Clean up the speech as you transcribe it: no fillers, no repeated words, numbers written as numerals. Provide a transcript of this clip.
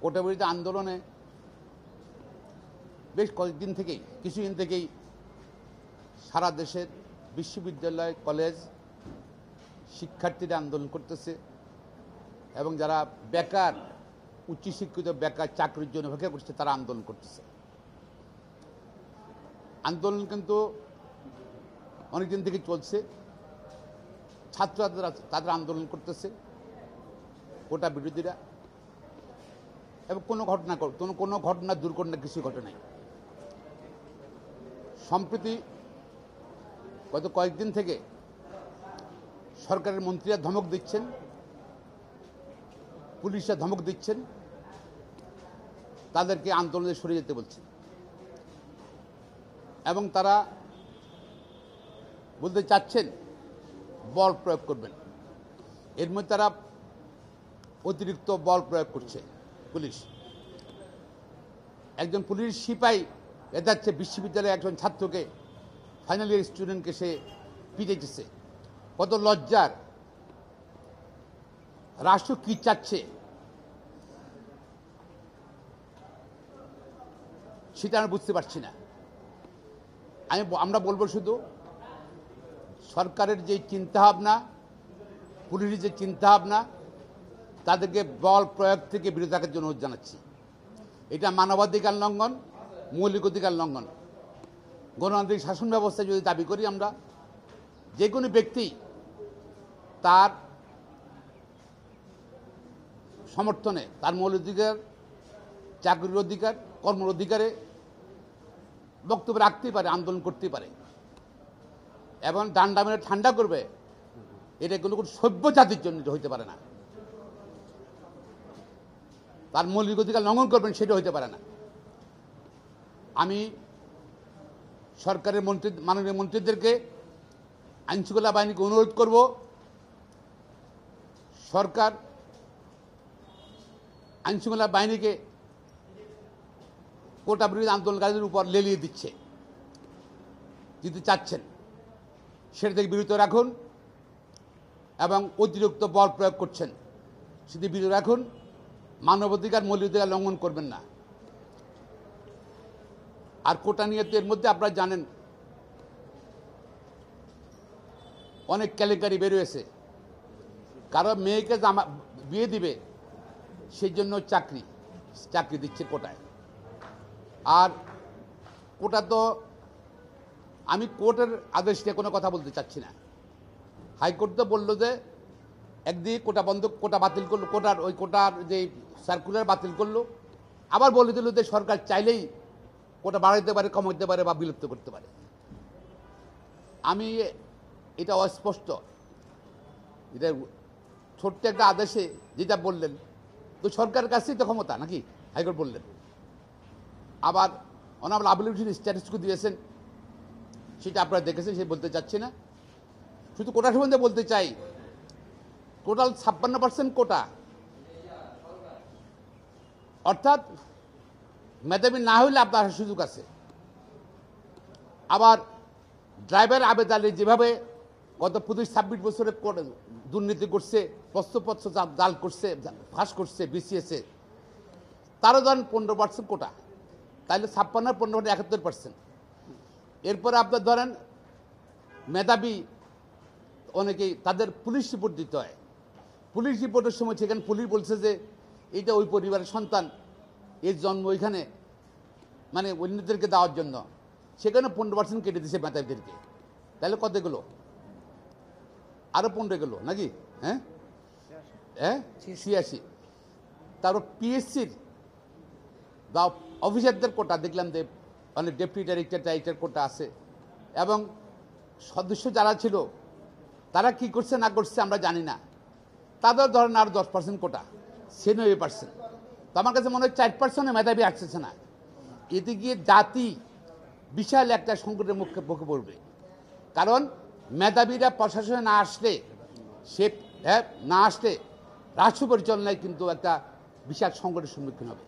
কোটা বিরোধী আন্দোলনে বেশ কয়েকদিন থেকেই কিছুদিন থেকেই সারা দেশের বিশ্ববিদ্যালয় কলেজ শিক্ষার্থীরা আন্দোলন করতেছে এবং যারা বেকার উচ্চশিক্ষিত বেকার চাকরির জন্য অপেক্ষা করছে তারা আন্দোলন করতেছে। আন্দোলন কিন্তু অনেকদিন থেকে চলছে। ছাত্ররা তাদের আন্দোলন করতেছে কোটা বিরোধীরা, এবং কোনো ঘটনা দুর্ঘটনা কিছু ঘটে নাই। সম্প্রতি গত কয়েকদিন থেকে সরকারের মন্ত্রীরা ধমক দিচ্ছেন, পুলিশরা ধমক দিচ্ছেন, তাদেরকে আন্দোলনে সরে যেতে বলছেন এবং তারা বলতে চাচ্ছেন বল প্রয়োগ করবেন। এর মধ্যে তারা অতিরিক্ত বল প্রয়োগ করছে। পুলিশ একজন পুলিশ সিপাহী যাচ্ছে বিশ্ববিদ্যালয়ের একজন ছাত্রকে, ফাইনাল ইয়ার স্টুডেন্টকে সে পিটাইতেছে। কত লজ্জার! রাষ্ট্র কি চাচ্ছে সেটা আমি বুঝতে পারছি না। আমরা বলবো শুধু সরকারের যে চিন্তাভাবনা, পুলিশের যে চিন্তাভাবনা, তাদেরকে বল প্রয়োগ থেকে বিরত থাকার জন্য অনুরোধ জানাচ্ছি। এটা মানবাধিকার লঙ্ঘন, মৌলিক অধিকার লঙ্ঘন। গণতান্ত্রিক শাসন ব্যবস্থায় যদি দাবি করি আমরা, যে কোনো ব্যক্তি তার সমর্থনে তার মৌলিক অধিকার, চাকরির অধিকার, কর্মের অধিকারে বক্তব্য রাখতেই পারে, আন্দোলন করতেই পারে এবং ডান্ডা মেরে ঠান্ডা করবে, এটা কোনো সভ্য জাতির জন্য হইতে পারে না। তার মৌলিক অধিকার লঙ্ঘন করবেন সেটা হইতে পারে না। আমি সরকারের মাননীয় মন্ত্রীদেরকে, আইনশৃঙ্খলা বাহিনীকে অনুরোধ করব, সরকার আইনশৃঙ্খলা বাহিনীকে কোটা বিরোধী আন্দোলনকারীদের উপর লেলিয়ে দিতে চাচ্ছেন, সেটা থেকে বিরত রাখুন এবং অতিরিক্ত বল প্রয়োগ করছেন সেটি বিরত রাখুন। মানবাধিকার, মৌলিক অধিকার লঙ্ঘন করবেন না। আর কোটা নিয়ে তো এর মধ্যে আপনারা জানেন অনেক কেলেঙ্কারি বেরিয়েছে। কারো মেয়েকে বিয়ে দিবে সেই জন্য চাকরি দিচ্ছে কোটায়। আর কোটা তো আমি কোর্টের আদেশ নিয়ে কোনো কথা বলতে চাচ্ছি না। হাইকোর্ট তো বললো যে একদিকে কোটা বাতিল করলো, কোটার যে সার্কুলার বাতিল করলো, আবার বলে দিল যে সরকার চাইলেই কোটা বাড়াইতে পারে, কমাইতে পারে বা বিলুপ্ত করতে পারে। আমি এটা অস্পষ্ট, এটা ছোট্ট একটা আদেশে যেটা বললেন তো সরকারের কাছেই তো ক্ষমতা নাকি, হাইকোর্ট বললেন। আবার অনাবল আবুল হোসেন স্ট্যাটিস্টিক দিয়েছেন, সেটা আপনারা দেখেছেন, সে বলতে চাচ্ছি না। শুধু কোটা সম্বন্ধে বলতে চাই, টোটাল 56% কোটা, অর্থাৎ মেধাবী না হইলে আপনার আসার সুযোগ আছে। আবার ড্রাইভার আবেদ আলী যেভাবে গত 25-26 বছরে দুর্নীতি করছে, প্রশ্নপত্র জাল করছে, ফাঁস করছে বিসিএসে, তারও ধরেন 15% কোটা, তাহলে 56-15 71%। এরপরে আপনার ধরেন মেধাবী অনেকেই, তাদের পুলিশ রিপোর্ট দিতে হয়। পুলিশ রিপোর্টের সময় সেখানে পুলিশ বলছে যে এটা ওই পরিবারের সন্তান, এর জন্ম ওইখানে, মানে অন্যদেরকে দেওয়ার জন্য, সেখানে 15% কেটে দিছে মেধাবীদেরকে। তাহলে কত গেল? আরো 15 গেল নাকি? হ্যাঁ 86। তারপর পিএসসির বা অফিসারদের কোটা দেখলাম যে অনেক ডেপুটি ডাইরেক্টর কোটা আছে, এবং সদস্য যারা ছিল তারা কি করছে না করছে আমরা জানি না, তাদের ধরেন আর 10% কোটা, 96%। তো আমার কাছে মনে হয় 4% মেধাবী আসছে না। এতে গিয়ে জাতি বিশাল একটা সংকটের মুখে পড়বে। কারণ মেধাবীরা প্রশাসনে না আসলে, রাষ্ট্র পরিচালনায় কিন্তু একটা বিশাল সংকটের সম্মুখীন হবে।